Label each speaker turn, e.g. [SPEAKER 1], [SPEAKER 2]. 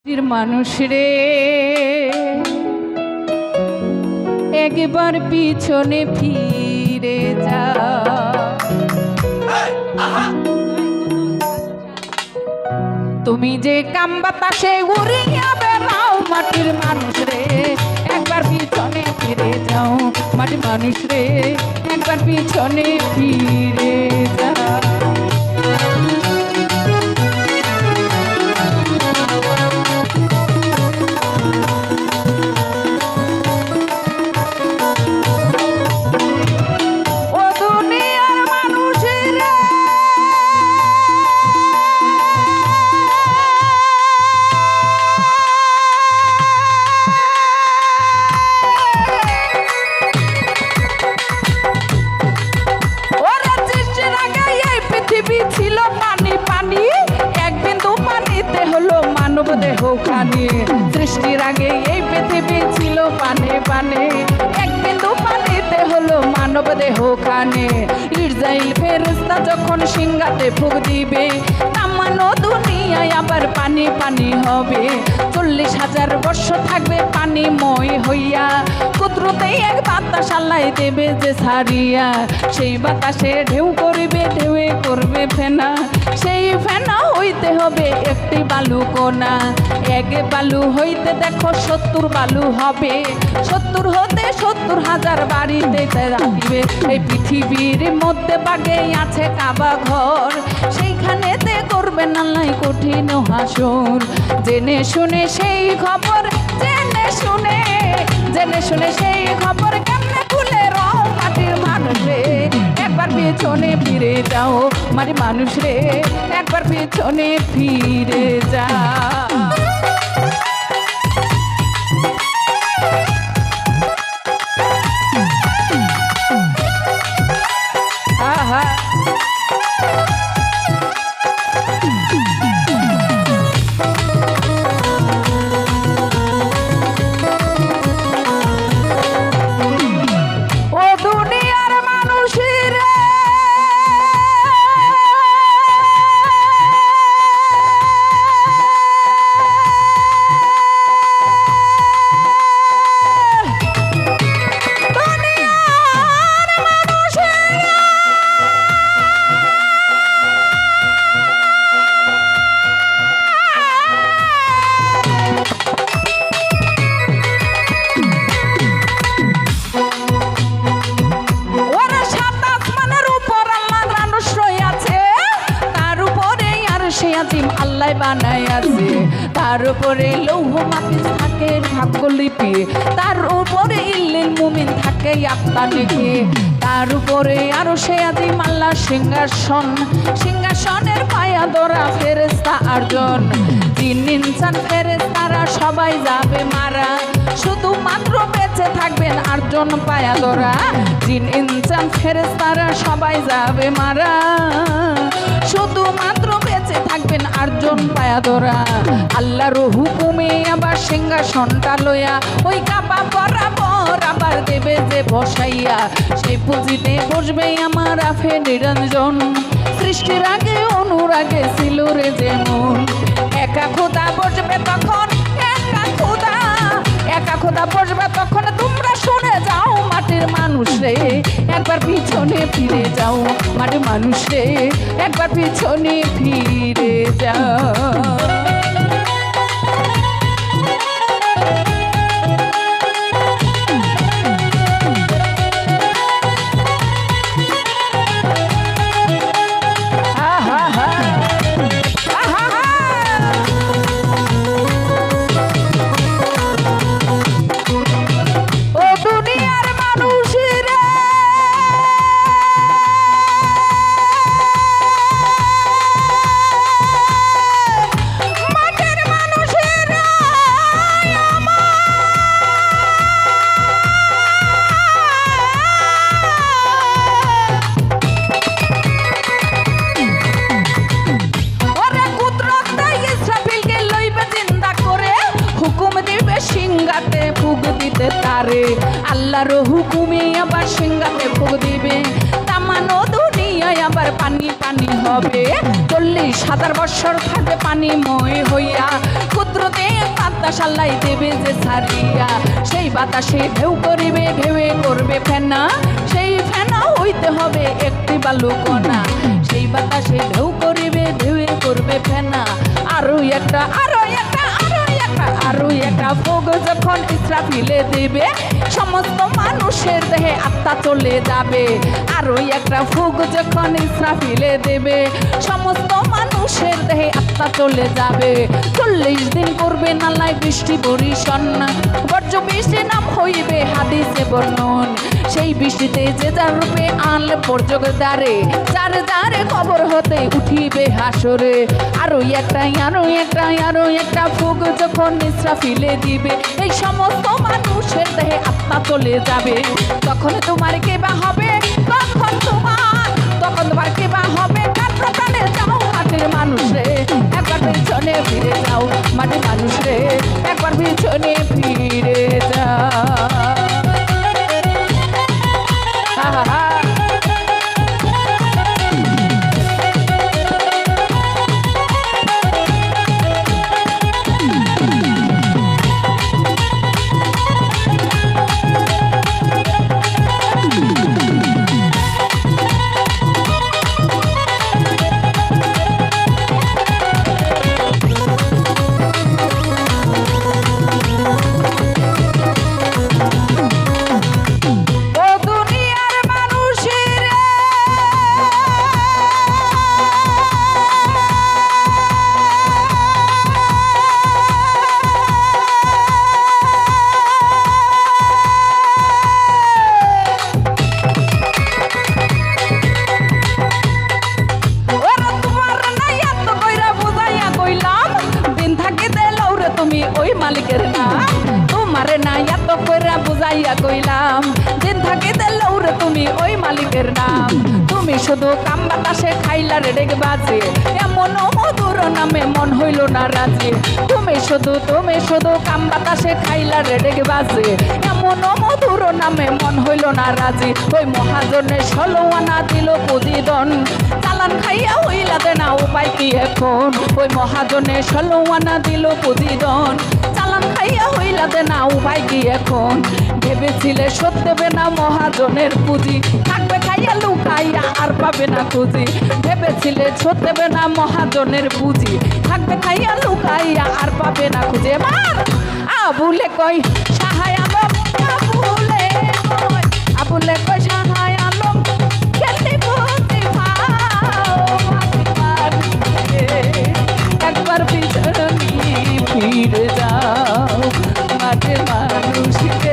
[SPEAKER 1] মানুষ রে একবার পিছনে ফিরে যা। তুমি যে কাম বাতাসে উড়িয়া বেড়াও মাটির মানুষ রে একবার পিছনে ফিরে যাও। মাটির মানুষ রে একবার পিছনে ফিরে যা। সৃষ্টির আগে এই পৃথিবী ছিল পানে পানে, এক বিন্দু পানিতে হলো মানব দেহ খানে। ইসরাইল ফেরেশতা যখন সিংহাতে ফুঁক দিবে তামানো দুনিয়ায় আবার পানি পানি হবে। 40,000 বর্ষ থাকবে পানিময় হইয়া, কুদরতেই এক বাতাস আল্লাহ দেবে যে ছাড়িয়া। সেই বাতাসে ঢেউ করবে ঢেউয়ে করবে ফেনা, সেই ফেনা হইতে হবে একটি বালু কোনা। এক বালু হইতে দেখো 70 বালু হবে, 70 হতে 70,000 বাড়িতে রাখিবে। এই পৃথিবীর মধ্যে বাগে আছে কাবা ঘর, সেইখানেতে করবেন আল্লাহ কঠিন হাসর। জেনে শুনে সেই খবর জেনে শুনে সেই খবর কেমনে ভুলে রও মাটির মানুষ রে একবার পিছনে ফিরে যাও। মাটির মানুষ রে একবার পিছনে ফিরে যা। আল্লাহ বানাই আছে, তার উপরে লৌহ মাফিজ থাকে ভাগ্যলিপি, তার উপরে ইল্লিল মুমিন থাকে আত্মা লিখে, তার উপরে আরো সে আদিম আল্লাহ সিংহাসন, সিংহাসনের পায়া ধরা ফেরেশতা 8 জন। 3 ইনসান ফেরেশতারা সবাই যাবে মারা, শুধুমাত্র বেঁচে থাকবেন 8 জন পায়া ধরা। 3 ইনসান ফেরেশতারা সবাই যাবে মারা, শুধুমাত্র বেঁচে থাকবেন 8 জন পায়া ধরা। আল্লাহর হুকুমে আবার সিংহাসনটা লইয়া ওই কাবা বরাবর আবার দেবে যে বসাইয়া, সেই পুঁজিতে বসবে আমার আফে নিরঞ্জন। সৃষ্টির আগে অনুরাগে ছিল রে যেমন, একা খোদা বসবে তখন একা খোদা বসবে তখন। তোমরা শুনে যাও মাটির মানুষ রে একবার পিছনে ফিরে যাও। মাটির মানুষ রে একবার পিছনে ফিরে যাও। সিংহাতে ফুঁক দিতে তারে, আল্লাহর হুকুমে আবার সিংহাতে ফুঁক দিবে তামানো দুনিয়া দুনিয়ায় আবার পানি পানি হবে, 40,000 বৎসর থাকবে পানিময় হইয়া, কুদরতে বাতাস আল্লাহ দেবে যে ছাড়িয়া, সেই বাতাসে ঢেউ করিবে ঢেউয়ে করবে ফেনা, সেই ফেনা হইতে হবে একটি বালুকণা, সেই বাতাসে ঢেউ করিবে ঢেউয়ে করবে ফেনা। আরো একটা আরো একটা আরো একটা আরো একটা ভোগ যখন ইসরাফিলে দেবে, সমস্ত মানুষের দেহে আত্মা চলে যাবে। আরো একটা ভোগ যখন ইসরাফিলে দেবে, সমস্ত মানুষের দেহে আত্মা চলে যাবে। 40 দিন করবে নালায় বৃষ্টি বরিশন, বর্জ্য বৃষ্টি নাম হইবে হাদিসে বর্ণন, সেই বৃষ্টিতে যে যার রূপে আনলে পর্যক দ্বারে, যার যারে কবর হতে উঠিবে হাসরে। আরো একটা আরো একটা আরো একটা ভোগ যখন ইসরাফিলে দিবে, এই সমস্ত মানুষের দেহে আত্মা চলে যাবে। তখন তোমার কে বা হবে, তখন তোমার কে বা হবে, কার প্রাণে যাও মাটির মানুষ রে, একবার পিছনে ফিরে যাও মাটির মানুষ রে, একবার পিছনে ফিরে যাও। ওই মালিকের নাম তোমারে না এত কইরা বুঝাইয়া কইলাম, দিন থাকিতে লৌরে তুমি ওই মালিকের নাম। তুমি শুধু কাম বাতাসে খাইলা রে ডেকে বাজে, এমন মধুর নামে মন হইল না রাজি। তুমি শুধু কাম বাতাসে খাইলা রে ডেকে বাজে, এমন মধুর নামে মন হইল না রাজি। ওই মহাজনে 16 আনা দিল প্রতিদন, চালান খাইয়া হইলা দে না উপায় কি এখন। ওই মহাজনে 16 আনা দিল প্রতিদন, চালান খাইয়া হইলা দে না উপায় কি এখন। ভেবেছিলে শোধ দেবে না মহাজনের পুঁজি, থাকবে খাইয়া লুকাইয়া আর পাবে না খুঁজি। ভেবেছিলে শোধ দেবে না মহাজনের পুঁজি, থাকবে খাইয়া লুকাইয়া আর পাবে না খুঁজে। এবার আবুলে কই সাহায় আলম, আবুলে কই সাহায় আলম, খেলতে বুঝি একবার পিছনে ফিরে যাও মাঠে মানুষকে